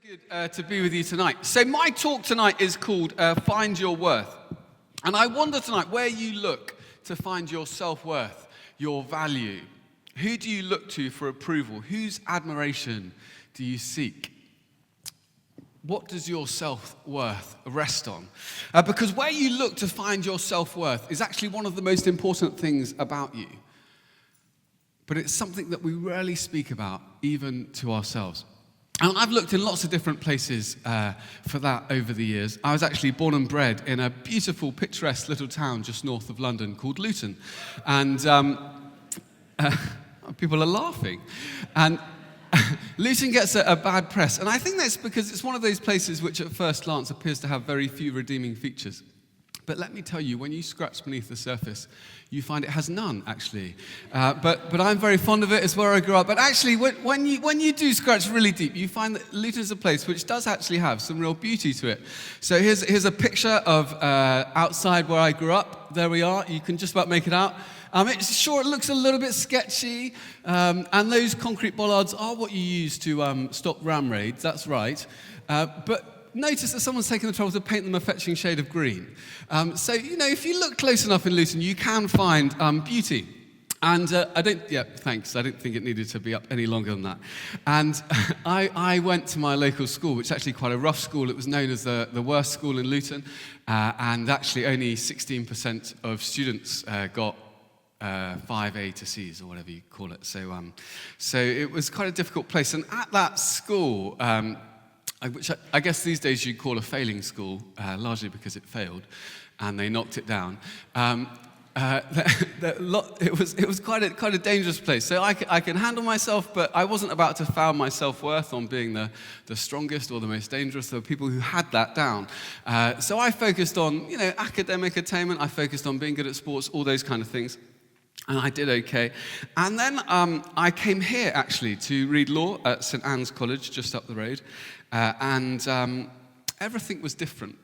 Good to be with you tonight. So my talk tonight is called Find Your Worth. And I wonder tonight where you look to find your self-worth, your value. Who do you look to for approval? Whose admiration do you seek? What does your self-worth rest on? Because where you look to find your self-worth is actually one of the most important things about you. But it's something that we rarely speak about, even to ourselves. And I've looked in lots of different places for that over the years. I was actually born and bred in a beautiful, picturesque little town just north of London called Luton. And people are laughing. And Luton gets a bad press. And I think that's because it's one of those places which at first glance appears to have very few redeeming features. But let me tell you, when you scratch beneath the surface, you find it has none, actually. But I'm very fond of it. It's where I grew up. But actually, when you do scratch really deep, you find that Luton is a place which does actually have some real beauty to it. So here's a picture of outside where I grew up. There we are. You can just about make it out. It looks a little bit sketchy. And those concrete bollards are what you use to stop ram raids. That's right. But notice that someone's taken the trouble to paint them a fetching shade of green. So, if you look close enough in Luton, you can find beauty. And I didn't think it needed to be up any longer than that. And I went to my local school, which is actually quite a rough school. It was known as the worst school in Luton. And actually only 16% of students got 5 A to C's, or whatever you call it. So it was quite a difficult place. And at that school, which I guess these days you'd call a failing school, largely because it failed, and they knocked it down. It was quite a dangerous place. So I can handle myself, but I wasn't about to found my self-worth on being the strongest or the most dangerous. There were people who had that down. So I focused on academic attainment. I focused on being good at sports, all those kind of things. And I did okay. And then I came here, actually, to read law at St Anne's College, just up the road. And everything was different.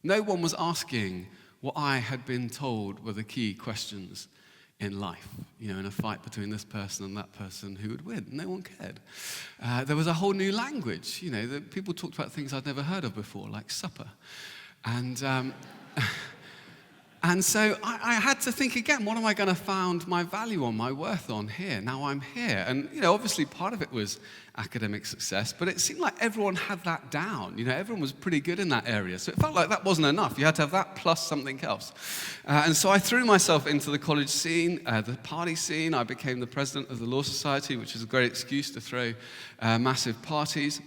No one was asking what I had been told were the key questions in life. In a fight between this person and that person, who would win? No one cared. There was a whole new language. People talked about things I'd never heard of before, like supper. And so I had to think again, what am I going to found my value on, my worth on here? Now I'm here. And, obviously part of it was academic success, but it seemed like everyone had that down. Everyone was pretty good in that area. So it felt like that wasn't enough. You had to have that plus something else. And so I threw myself into the college scene, the party scene. I became the president of the Law Society, which is a great excuse to throw massive parties.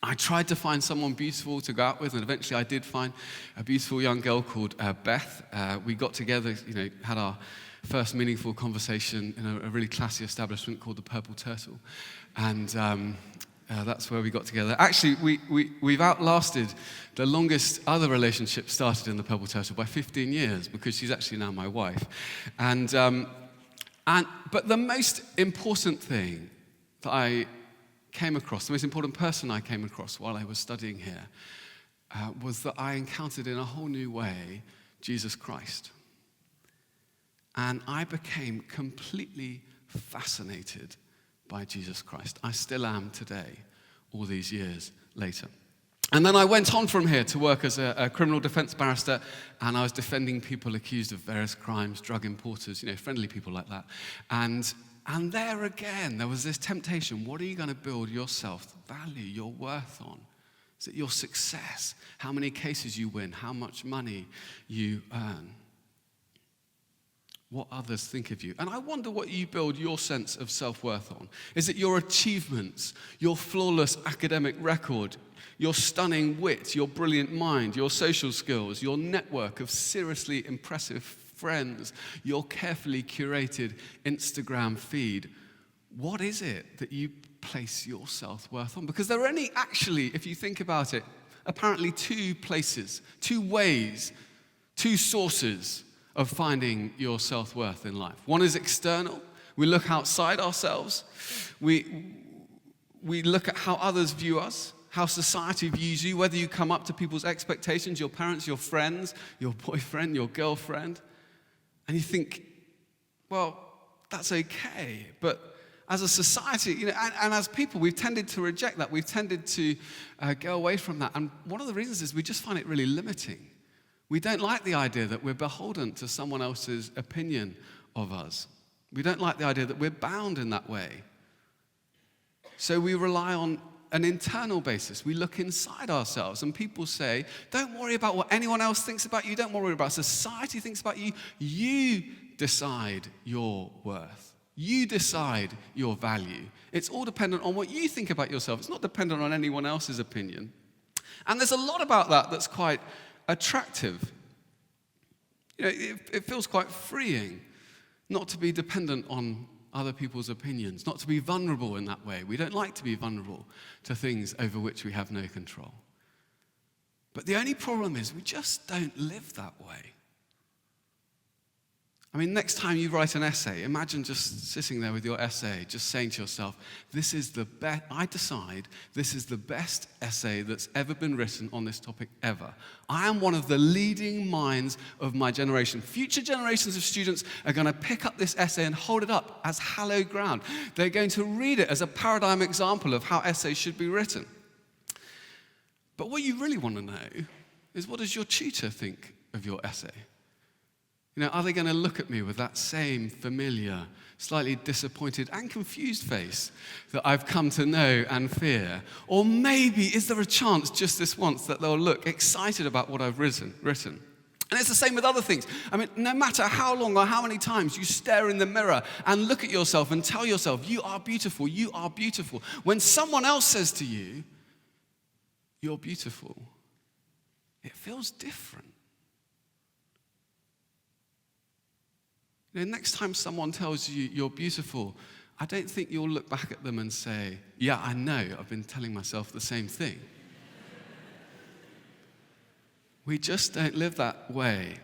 I tried to find someone beautiful to go out with, and eventually I did find a beautiful young girl called Beth. We got together, had our first meaningful conversation in a really classy establishment called the Purple Turtle, and that's where we got together. Actually, we've outlasted the longest other relationship started in the Purple Turtle by 15 years, because she's actually now my wife. But the most important thing that I came across, the most important person I came across while I was studying here, was that I encountered in a whole new way Jesus Christ. And I became completely fascinated by Jesus Christ. I still am today, all these years later. And then I went on from here to work as a criminal defense barrister, and I was defending people accused of various crimes, drug importers, friendly people like that. And there again, there was this temptation. What are you going to build your self-value, your worth on? Is it your success? How many cases you win? How much money you earn? What others think of you? And I wonder what you build your sense of self-worth on. Is it your achievements, your flawless academic record, your stunning wit, your brilliant mind, your social skills, your network of seriously impressive friends, your carefully curated Instagram feed? What is it that you place your self-worth on? Because there are only actually, if you think about it, apparently two places, two ways, two sources of finding your self-worth in life. One is external. We look outside ourselves. We look at how others view us, how society views you, whether you come up to people's expectations, your parents, your friends, your boyfriend, your girlfriend. And you think, well, that's okay, but as a society, and as people, we've tended to reject that. We've tended to go away from that. And one of the reasons is we just find it really limiting. We don't like the idea that we're beholden to someone else's opinion of us. We don't like the idea that we're bound in that way. So we rely on an internal basis. We look inside ourselves, and people say, don't worry about what anyone else thinks about you. Don't worry about what society thinks about you. You decide your worth. You decide your value. It's all dependent on what you think about yourself. It's not dependent on anyone else's opinion. And there's a lot about that that's quite attractive. It feels quite freeing not to be dependent on other people's opinions, not to be vulnerable in that way. We don't like to be vulnerable to things over which we have no control. But the only problem is we just don't live that way. I mean, next time you write an essay, imagine just sitting there with your essay, just saying to yourself, I decide this is the best essay that's ever been written on this topic ever. I am one of the leading minds of my generation. Future generations of students are going to pick up this essay and hold it up as hallowed ground. They're going to read it as a paradigm example of how essays should be written. But what you really want to know is, what does your tutor think of your essay? Are they going to look at me with that same familiar, slightly disappointed and confused face that I've come to know and fear? Or maybe, is there a chance just this once that they'll look excited about what I've written? And it's the same with other things. I mean, no matter how long or how many times you stare in the mirror and look at yourself and tell yourself, you are beautiful, you are beautiful. When someone else says to you, you're beautiful, it feels different. Next time someone tells you you're beautiful, I don't think you'll look back at them and say, yeah, I know, I've been telling myself the same thing. We just don't live that way.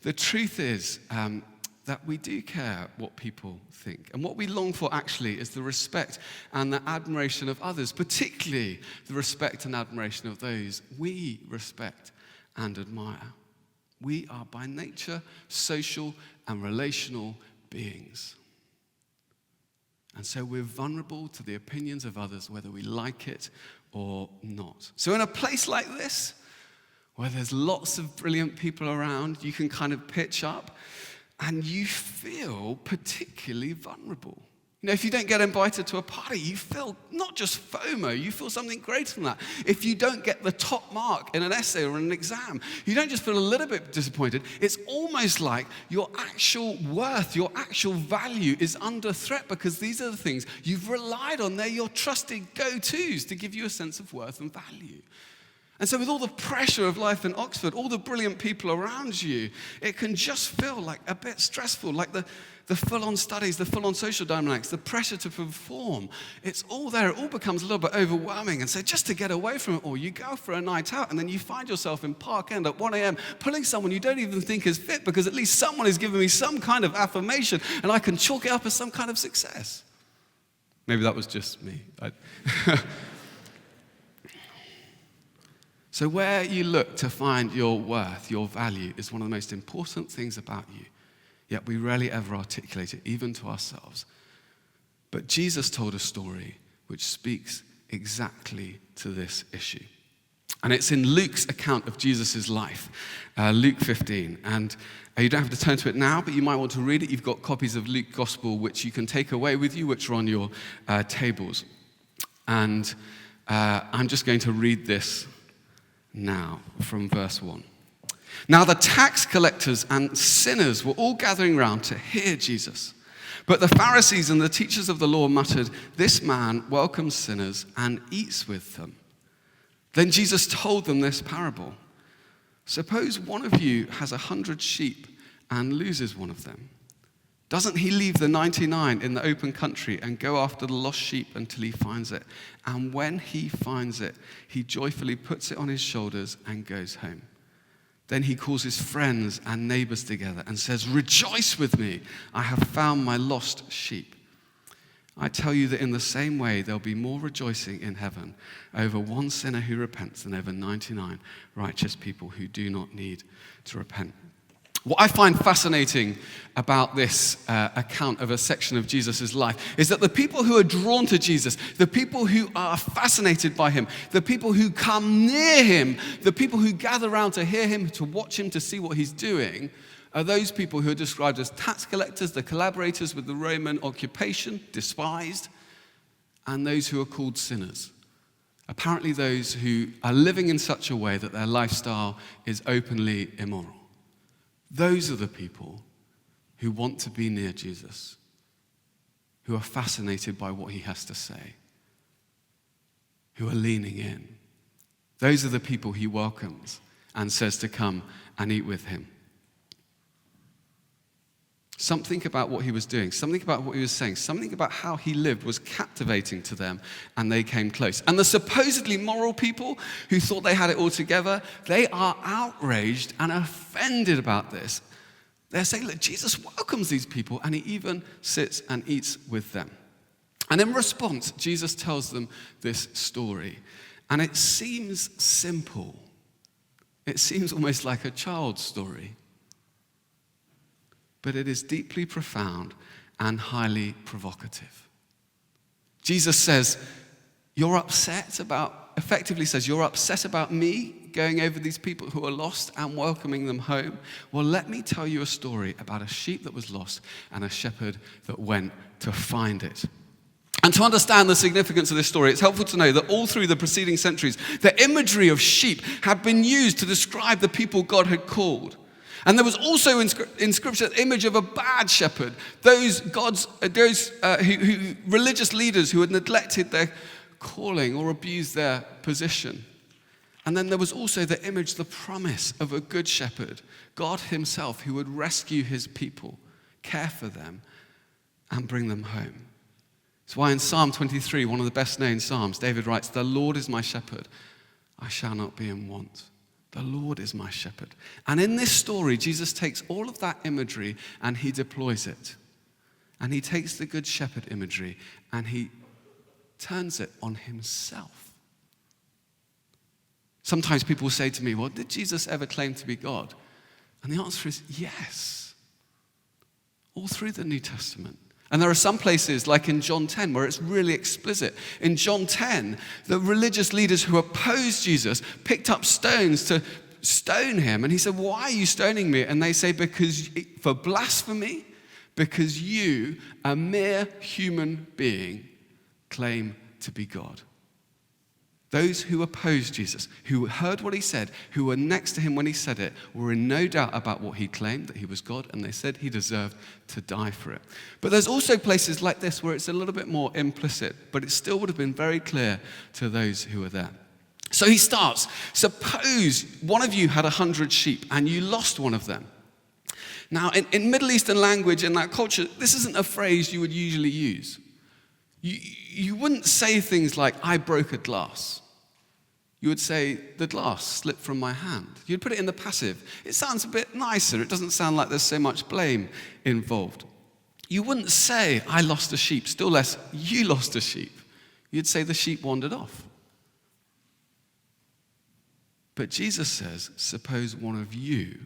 The truth is that we do care what people think. And what we long for actually is the respect and the admiration of others, particularly the respect and admiration of those we respect and admire. We are by nature social and relational beings. And so we're vulnerable to the opinions of others, whether we like it or not. So in a place like this, where there's lots of brilliant people around, you can kind of pitch up and you feel particularly vulnerable. If you don't get invited to a party, you feel not just FOMO, you feel something greater than that. If you don't get the top mark in an essay or in an exam, you don't just feel a little bit disappointed. It's almost like your actual worth, your actual value is under threat, because these are the things you've relied on. They're your trusted go-tos to give you a sense of worth and value. And so with all the pressure of life in Oxford, all the brilliant people around you, it can just feel like a bit stressful, like the full-on studies, the full-on social dynamics, the pressure to perform. It's all there. It all becomes a little bit overwhelming. And so just to get away from it all, you go for a night out, and then you find yourself in Park End at 1 a.m. pulling someone you don't even think is fit, because at least someone is giving me some kind of affirmation, and I can chalk it up as some kind of success. Maybe that was just me. So where you look to find your worth, your value, is one of the most important things about you. Yet we rarely ever articulate it, even to ourselves. But Jesus told a story which speaks exactly to this issue. And it's in Luke's account of Jesus' life, Luke 15. And you don't have to turn to it now, but you might want to read it. You've got copies of Luke Gospel which you can take away with you, which are on your tables. And I'm just going to read this now from verse 1. Now the tax collectors and sinners were all gathering round to hear Jesus. But the Pharisees and the teachers of the law muttered, "This man welcomes sinners and eats with them." Then Jesus told them this parable. Suppose one of you has 100 sheep and loses one of them. Doesn't he leave the 99 in the open country and go after the lost sheep until he finds it? And when he finds it, he joyfully puts it on his shoulders and goes home. Then he calls his friends and neighbors together and says, "Rejoice with me, I have found my lost sheep." I tell you that in the same way, there'll be more rejoicing in heaven over one sinner who repents than over 99 righteous people who do not need to repent. What I find fascinating about this account of a section of Jesus' life is that the people who are drawn to Jesus, the people who are fascinated by him, the people who come near him, the people who gather around to hear him, to watch him, to see what he's doing, are those people who are described as tax collectors, the collaborators with the Roman occupation, despised, and those who are called sinners. Apparently those who are living in such a way that their lifestyle is openly immoral. Those are the people who want to be near Jesus, who are fascinated by what he has to say, who are leaning in. Those are the people he welcomes and says to come and eat with him. Something about what he was doing, something about what he was saying, something about how he lived was captivating to them, and they came close. And the supposedly moral people who thought they had it all together, they are outraged and offended about this. They're saying, look, Jesus welcomes these people, and he even sits and eats with them. And in response, Jesus tells them this story. And it seems simple. It seems almost like a child's story. But it is deeply profound and highly provocative. Jesus says, effectively says, you're upset about me going over these people who are lost and welcoming them home. Well, let me tell you a story about a sheep that was lost and a shepherd that went to find it. And to understand the significance of this story, it's helpful to know that all through the preceding centuries, the imagery of sheep had been used to describe the people God had called. And there was also in Scripture the image of a bad shepherd, those religious leaders who had neglected their calling or abused their position. And then there was also the image, the promise of a good shepherd, God himself, who would rescue his people, care for them, and bring them home. That's why in Psalm 23, one of the best known Psalms, David writes, "The Lord is my shepherd, I shall not be in want." The Lord is my shepherd. And in this story, Jesus takes all of that imagery and he deploys it. And he takes the good shepherd imagery and he turns it on himself. Sometimes people say to me, well, did Jesus ever claim to be God? And the answer is yes. All through the New Testament. And there are some places, like in John 10, where it's really explicit. In John 10, the religious leaders who opposed Jesus picked up stones to stone him. And he said, why are you stoning me? And they say, for blasphemy, because you, a mere human being, claim to be God. Those who opposed Jesus, who heard what he said, who were next to him when he said it, were in no doubt about what he claimed, that he was God, and they said he deserved to die for it. But there's also places like this where it's a little bit more implicit, but it still would have been very clear to those who were there. So he starts, suppose one of you had 100 sheep and you lost one of them. Now, in Middle Eastern language, in that culture, this isn't a phrase you would usually use. You wouldn't say things like, I broke a glass. You would say, the glass slipped from my hand. You'd put it in the passive. It sounds a bit nicer. It doesn't sound like there's so much blame involved. You wouldn't say, I lost a sheep, still less, you lost a sheep. You'd say the sheep wandered off. But Jesus says, suppose one of you,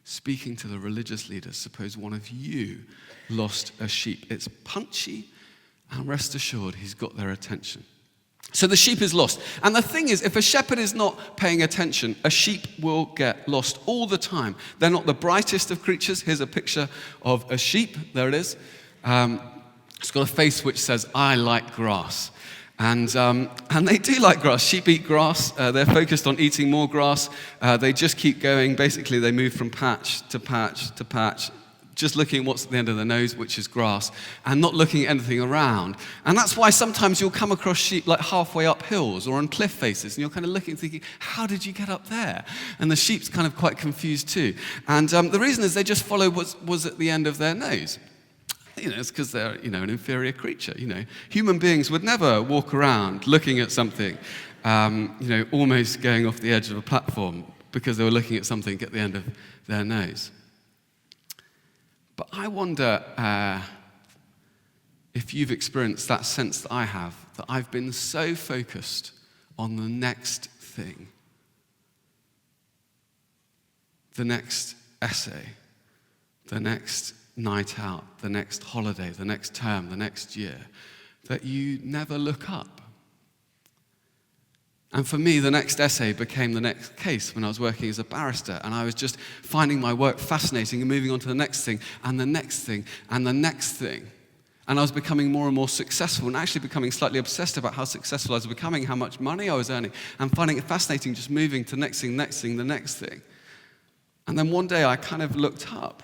speaking to the religious leaders, suppose one of you lost a sheep. It's punchy. And rest assured, he's got their attention. So the sheep is lost. And the thing is, if a shepherd is not paying attention, a sheep will get lost all the time. They're not the brightest of creatures. Here's a picture of a sheep. There it is. It's got a face which says, I like grass. And they do like grass. Sheep eat grass. They're focused on eating more grass. They just keep going. Basically, they move from patch to patch to patch, just looking at what's at the end of the nose, which is grass, and not looking at anything around. And that's why sometimes you'll come across sheep like halfway up hills or on cliff faces, and you're kind of looking, thinking, how did you get up there? And the sheep's kind of quite confused too. And the reason is they just follow what was at the end of their nose. It's because they're, an inferior creature. Human beings would never walk around looking at something, almost going off the edge of a platform because they were looking at something at the end of their nose. But I wonder if you've experienced that sense that I have, that I've been so focused on the next thing, the next essay, the next night out, the next holiday, the next term, the next year, that you never look up. And for me, the next essay became the next case when I was working as a barrister, and I was just finding my work fascinating and moving on to the next thing, and the next thing, and the next thing. And I was becoming more and more successful, and actually becoming slightly obsessed about how successful I was becoming, how much money I was earning, and finding it fascinating just moving to next thing, next thing, the next thing. And then one day I kind of looked up,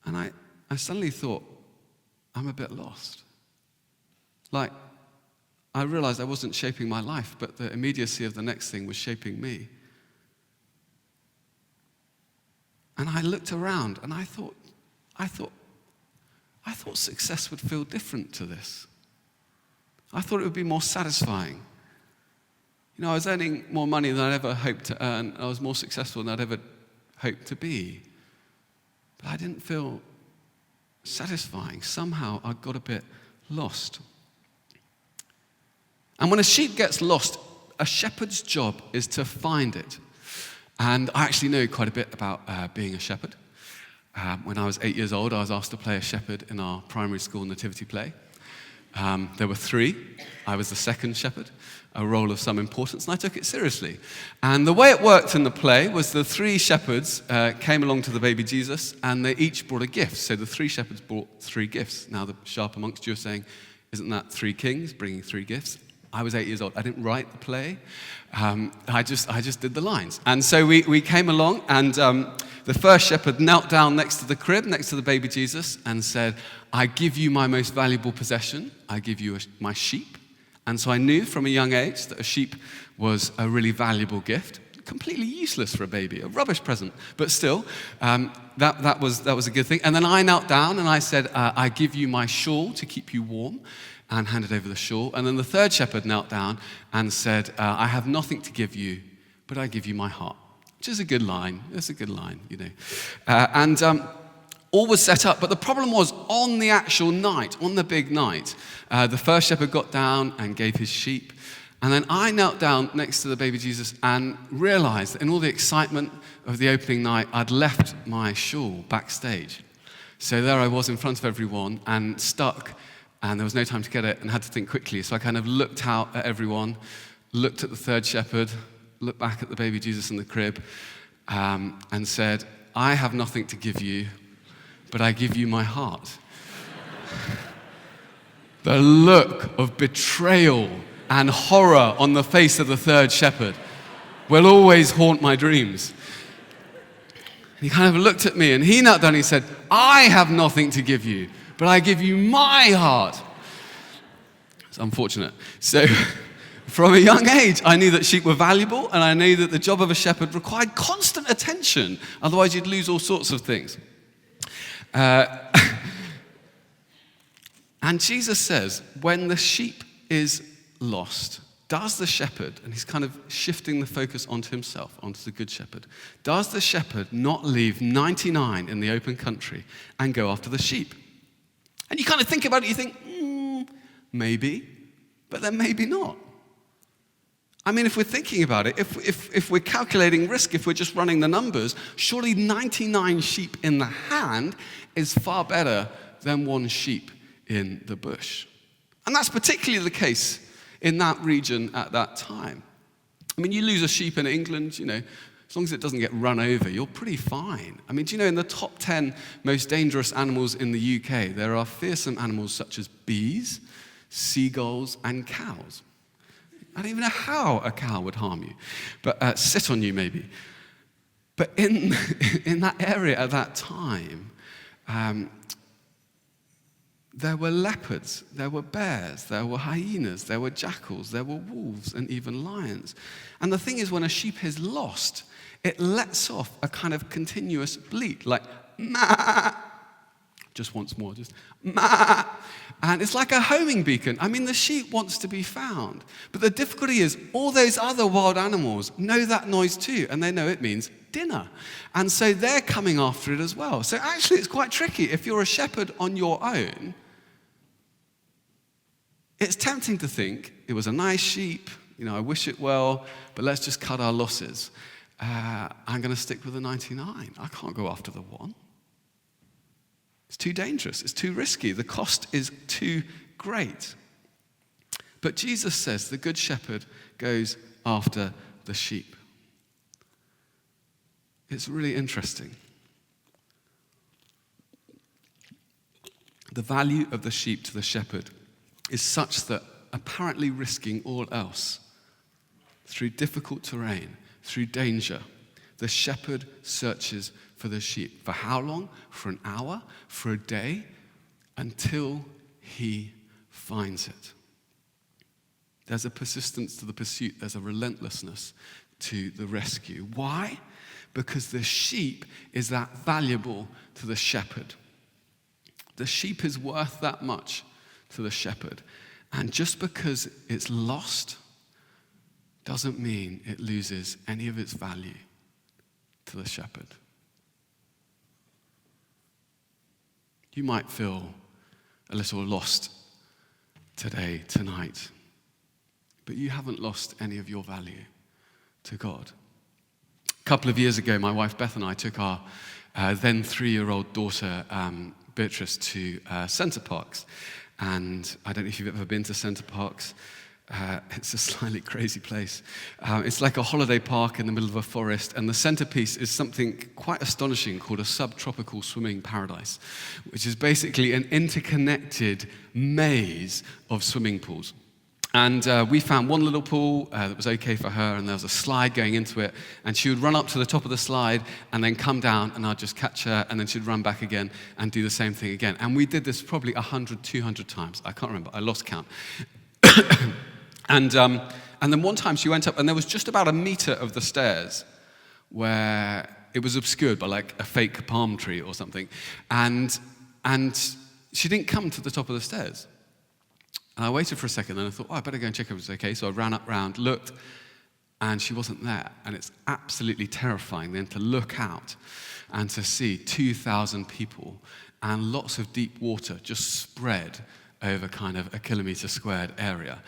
and I suddenly thought, I'm a bit lost. Like, I realized I wasn't shaping my life, but the immediacy of the next thing was shaping me. And I looked around and I thought success would feel different to this. I thought it would be more satisfying. You know, I was earning more money than I'd ever hoped to earn. I was more successful than I'd ever hoped to be. But I didn't feel satisfying. Somehow I got a bit lost. And when a sheep gets lost, a shepherd's job is to find it. And I actually know quite a bit about being a shepherd. When I was 8 years old, I was asked to play a shepherd in our primary school nativity play. There were 3. I was the second shepherd, a role of some importance, and I took it seriously. And the way it worked in the play was the 3 shepherds came along to the baby Jesus, and they each brought a gift. So the 3 shepherds brought 3 gifts. Now the sharp amongst you are saying, isn't that 3 kings bringing 3 gifts? I was 8 years old. I didn't write the play. I just did the lines. And so we came along, and the first shepherd knelt down next to the crib, next to the baby Jesus, and said, I give you my most valuable possession. I give you my sheep. And so I knew from a young age that a sheep was a really valuable gift. Completely useless for a baby, a rubbish present. But still, that was a good thing. And then I knelt down and I said, I give you my shawl to keep you warm, and handed over the shawl. And then the third shepherd knelt down and said, I have nothing to give you, but I give you my heart. Which is a good line. It's a good line, you know. All was set up, but the problem was on the actual night, on the big night, the first shepherd got down and gave his sheep. And then I knelt down next to the baby Jesus and realized that in all the excitement of the opening night, I'd left my shawl backstage. So there I was in front of everyone and stuck, and there was no time to get it and had to think quickly. So I kind of looked out at everyone, looked at the third shepherd, looked back at the baby Jesus in the crib, and said, I have nothing to give you, but I give you my heart. The look of betrayal and horror on the face of the third shepherd will always haunt my dreams. And he kind of looked at me and he knelt down and he said, I have nothing to give you, but I give you my heart. It's unfortunate. So from a young age, I knew that sheep were valuable, and I knew that the job of a shepherd required constant attention. Otherwise, you'd lose all sorts of things. And Jesus says, when the sheep is lost, does the shepherd, and he's kind of shifting the focus onto himself, onto the good shepherd, does the shepherd not leave 99 in the open country and go after the sheep? And you kind of think about it, you think, maybe, but then maybe not. I mean, if we're thinking about it, if we're calculating risk, if we're just running the numbers, surely 99 sheep in the hand is far better than 1 sheep in the bush. And that's particularly the case in that region at that time. I mean, you lose a sheep in England, you know, as long as it doesn't get run over, you're pretty fine. I mean, do you know, in the top 10 most dangerous animals in the UK, there are fearsome animals such as bees, seagulls, and cows. I don't even know how a cow would harm you, but sit on you maybe. But in that area at that time, there were leopards, there were bears, there were hyenas, there were jackals, there were wolves, and even lions. And the thing is, when a sheep is lost, it lets off a kind of continuous bleat, like, ma, just once more, just, ma. And it's like a homing beacon. I mean, the sheep wants to be found. But the difficulty is, all those other wild animals know that noise too, and they know it means dinner. And so they're coming after it as well. So actually, it's quite tricky. If you're a shepherd on your own, it's tempting to think, it was a nice sheep, you know, I wish it well, but let's just cut our losses. I'm going to stick with the 99. I can't go after the 1. It's too dangerous. It's too risky. The cost is too great. But Jesus says the good shepherd goes after the sheep. It's really interesting. The value of the sheep to the shepherd is such that, apparently risking all else, through difficult terrain, through danger, the shepherd searches for the sheep. For how long? For an hour? For a day? Until he finds it. There's a persistence to the pursuit. There's a relentlessness to the rescue. Why? Because the sheep is that valuable to the shepherd. The sheep is worth that much to the shepherd. And just because it's lost doesn't mean it loses any of its value to the shepherd. You might feel a little lost today, tonight, but you haven't lost any of your value to God. A couple of years ago, my wife Beth and I took our then 3-year-old daughter Beatrice to Center Parcs. And I don't know if you've ever been to Center Parcs. It's a slightly crazy place. It's like a holiday park in the middle of a forest, and the centerpiece is something quite astonishing called a subtropical swimming paradise, which is basically an interconnected maze of swimming pools. And we found one little pool that was okay for her, and there was a slide going into it, and she would run up to the top of the slide and then come down, and I'd just catch her, and then she'd run back again and do the same thing again. And we did this probably 100, 200 times. I can't remember. I lost count. And then one time she went up, and there was just about a meter of the stairs where it was obscured by like a fake palm tree or something. And she didn't come to the top of the stairs. And I waited for a second, and I thought, I better go and check if it was okay. So I ran up round, looked, and she wasn't there. And it's absolutely terrifying then to look out and to see 2,000 people and lots of deep water just spread over kind of a kilometre squared area.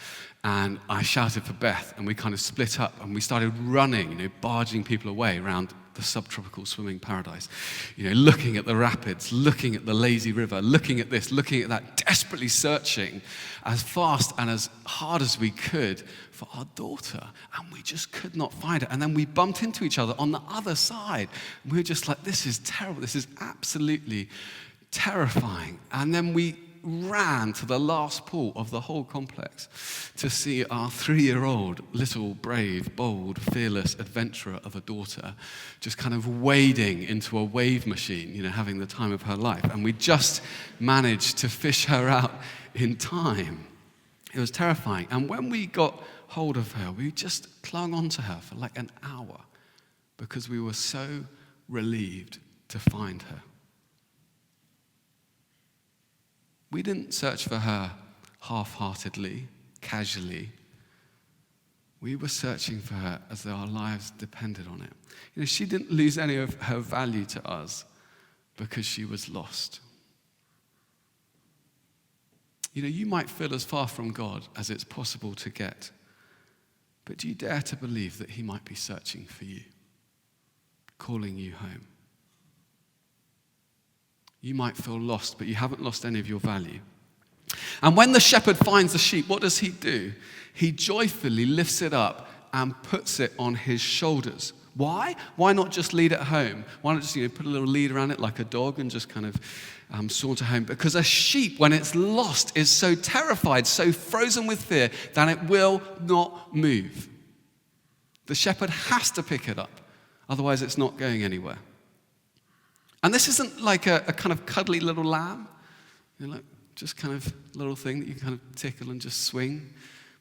And I shouted for Beth, and we kind of split up, and we started running, barging people away around the subtropical swimming paradise, looking at the rapids, looking at the lazy river, looking at this, looking at that, desperately searching as fast and as hard as we could for our daughter, and we just could not find her. And then we bumped into each other on the other side. We were just like, this is terrible, this is absolutely terrifying. And then we ran to the last pool of the whole complex to see our 3-year-old little brave, bold, fearless adventurer of a daughter just kind of wading into a wave machine, having the time of her life. And we just managed to fish her out in time. It was terrifying. And when we got hold of her, we just clung on to her for like an hour because we were so relieved to find her. We didn't search for her half-heartedly, casually. We were searching for her as though our lives depended on it. She didn't lose any of her value to us because she was lost. You might feel as far from God as it's possible to get, but do you dare to believe that he might be searching for you, calling you home? You might feel lost, but you haven't lost any of your value. And when the shepherd finds the sheep, what does he do? He joyfully lifts it up and puts it on his shoulders. Why? Why not just lead it home? Why not just put a little lead around it like a dog and just kind of saunter home? Because a sheep, when it's lost, is so terrified, so frozen with fear, that it will not move. The shepherd has to pick it up, otherwise it's not going anywhere. And this isn't like a kind of cuddly little lamb, just kind of little thing that you kind of tickle and just swing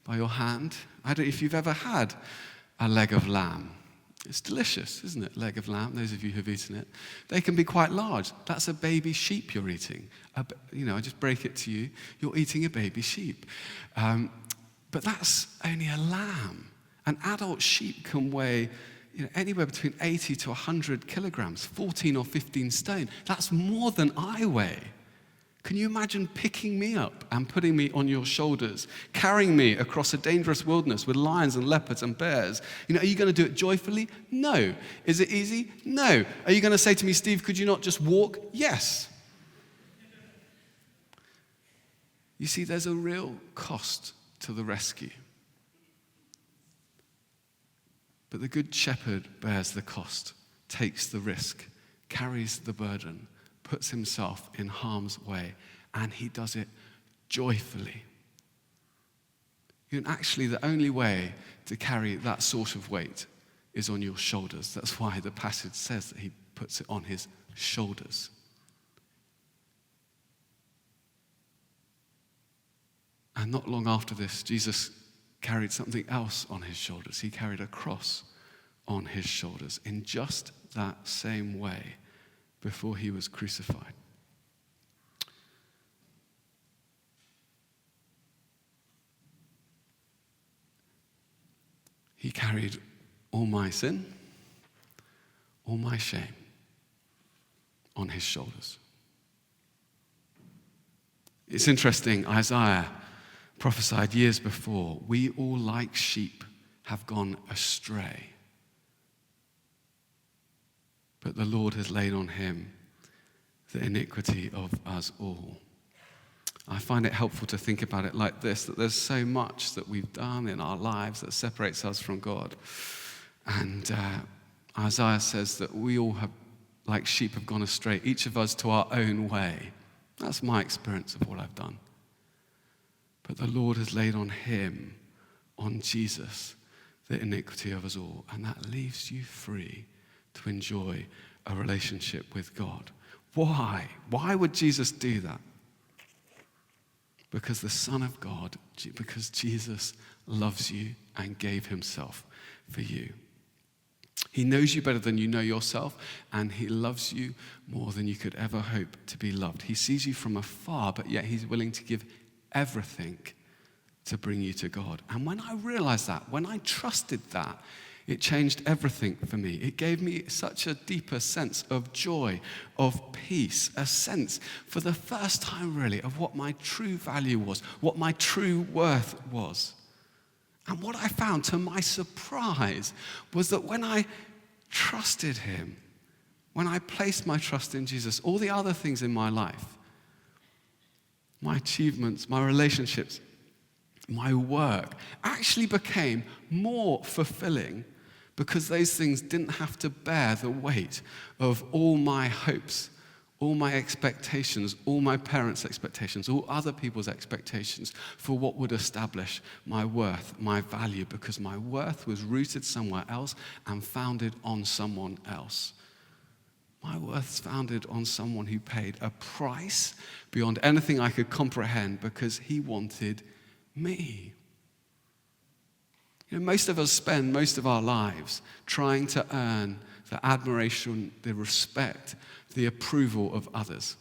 by your hand. I don't know if you've ever had a leg of lamb. It's delicious, isn't it? Leg of lamb, those of you who've eaten it. They can be quite large. That's a baby sheep you're eating. I just break it to you. You're eating a baby sheep. But that's only a lamb. An adult sheep can weigh anywhere between 80 to 100 kilograms, 14 or 15 stone. That's more than I weigh. Can you imagine picking me up and putting me on your shoulders, carrying me across a dangerous wilderness with lions and leopards and bears? Are you going to do it joyfully? No. Is it easy? No. Are you going to say to me, Steve, could you not just walk? Yes. You see, there's a real cost to the rescue. But the Good Shepherd bears the cost, takes the risk, carries the burden, puts himself in harm's way, and he does it joyfully. And actually, the only way to carry that sort of weight is on your shoulders. That's why the passage says that he puts it on his shoulders. And not long after this, Jesus carried something else on his shoulders. He carried a cross on his shoulders in just that same way before he was crucified. He carried all my sin, all my shame on his shoulders. It's interesting, Isaiah prophesied years before, we all like sheep have gone astray. But the Lord has laid on him the iniquity of us all. I find it helpful to think about it like this, that there's so much that we've done in our lives that separates us from God. And Isaiah says that we all have, like sheep, have gone astray, each of us to our own way. That's my experience of what I've done. But the Lord has laid on him, on Jesus, the iniquity of us all. And that leaves you free to enjoy a relationship with God. Why? Why would Jesus do that? Because the Son of God, because Jesus loves you and gave himself for you. He knows you better than you know yourself, and he loves you more than you could ever hope to be loved. He sees you from afar, but yet he's willing to give everything to bring you to God. And when I realized that, when I trusted that, it changed everything for me. It gave me such a deeper sense of joy, of peace, a sense for the first time really of what my true value was, what my true worth was. And what I found to my surprise was that when I trusted him, when I placed my trust in Jesus, all the other things in my life, my achievements, my relationships, my work, actually became more fulfilling because those things didn't have to bear the weight of all my hopes, all my expectations, all my parents' expectations, all other people's expectations for what would establish my worth, my value, because my worth was rooted somewhere else and founded on someone else. My worth's founded on someone who paid a price beyond anything I could comprehend because he wanted me. You know, most of us spend most of our lives trying to earn the admiration, the respect, the approval of others.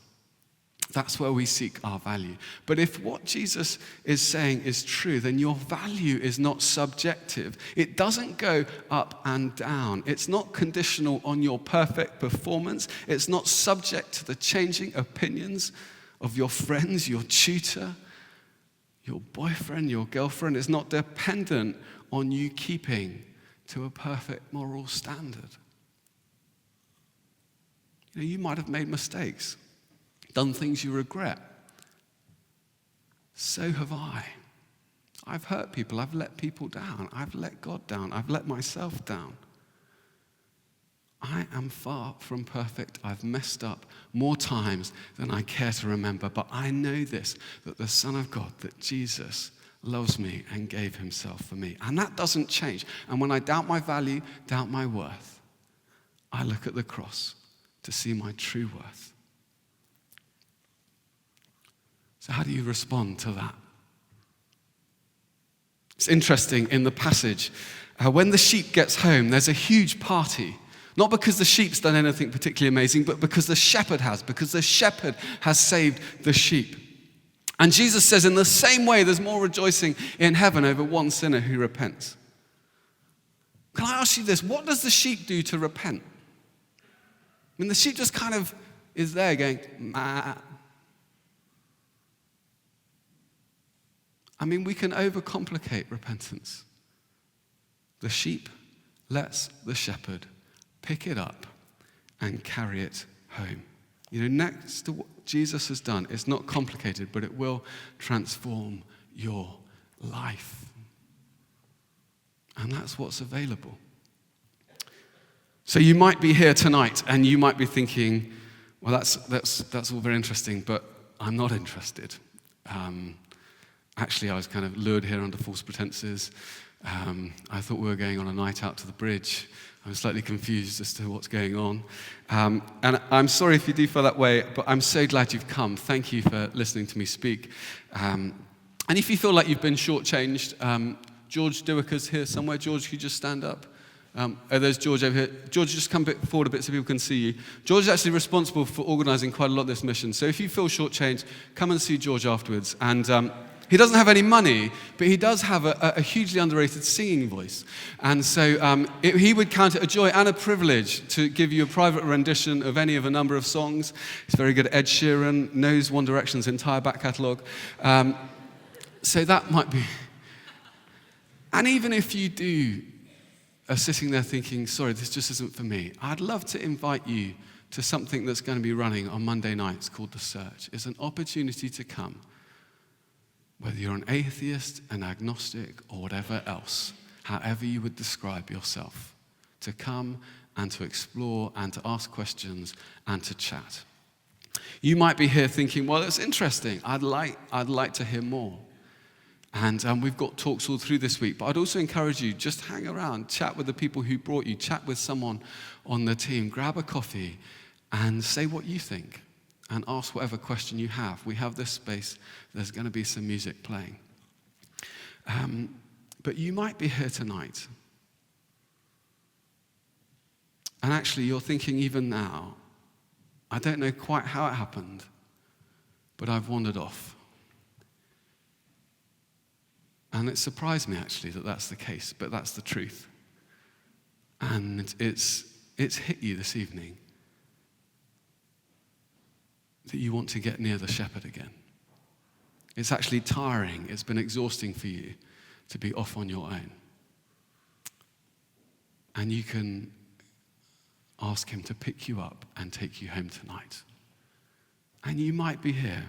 That's where we seek our value. But if what Jesus is saying is true, then your value is not subjective. It doesn't go up and down. It's not conditional on your perfect performance. It's not subject to the changing opinions of your friends, your tutor, your boyfriend, your girlfriend. It's not dependent on you keeping to a perfect moral standard. You know, you might have made mistakes, done things you regret. So have I. I've hurt people. I've let people down. I've let God down. I've let myself down. I am far from perfect. I've messed up more times than I care to remember. But I know this, that the Son of God, that Jesus loves me and gave himself for me. And that doesn't change. And when I doubt my value, doubt my worth, I look at the cross to see my true worth. So how do you respond to that? It's interesting in the passage, when the sheep gets home, there's a huge party. Not because the sheep's done anything particularly amazing, but because the shepherd has saved the sheep. And Jesus says in the same way, there's more rejoicing in heaven over one sinner who repents. Can I ask you this? What does the sheep do to repent? I mean, the sheep just kind of is there going, nah. I mean, we can overcomplicate repentance. The sheep lets the shepherd pick it up and carry it home. You know, next to Jesus has done. It's not complicated, but it will transform your life. And that's what's available. So you might be here tonight and you might be thinking, well, that's all very interesting, but I'm not interested. Actually, I was kind of lured here under false pretenses. I thought we were going on a night out to the bridge. I'm slightly confused as to what's going on. And I'm sorry if you do feel that way, but I'm so glad you've come. Thank you for listening to me speak. And if you feel like you've been shortchanged, George Dewiker's here somewhere. George, could you just stand up? There's George over here. George, just come forward a bit so people can see you. George is actually responsible for organising quite a lot of this mission. So if you feel shortchanged, come and see George afterwards. And he doesn't have any money, but he does have a hugely underrated singing voice. And so he would count it a joy and a privilege to give you a private rendition of any of a number of songs. He's very good at Ed Sheeran, knows One Direction's entire back catalogue. So that might be... And even if you are sitting there thinking, sorry, this just isn't for me, I'd love to invite you to something that's going to be running on Monday nights called The Search. It's an opportunity to come, whether you're an atheist, an agnostic, or whatever else, however you would describe yourself, to come and to explore and to ask questions and to chat. You might be here thinking, well, it's interesting. I'd like to hear more. And we've got talks all through this week, but I'd also encourage you, just hang around, chat with the people who brought you, chat with someone on the team, grab a coffee and say what you think and ask whatever question you have. We have this space, there's going to be some music playing. But you might be here tonight, and actually you're thinking even now, I don't know quite how it happened, but I've wandered off. And it surprised me, actually, that that's the case, but that's the truth. And it's hit you this evening that you want to get near the shepherd again. It's actually tiring. It's been exhausting for you to be off on your own. And you can ask him to pick you up and take you home tonight. And you might be here,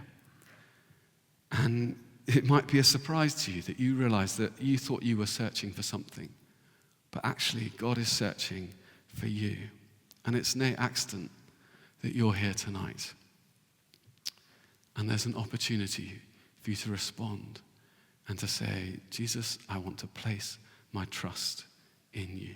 and it might be a surprise to you that you realize that you thought you were searching for something, but actually God is searching for you. And it's no accident that you're here tonight. And there's an opportunity for you to respond and to say, Jesus, I want to place my trust in you.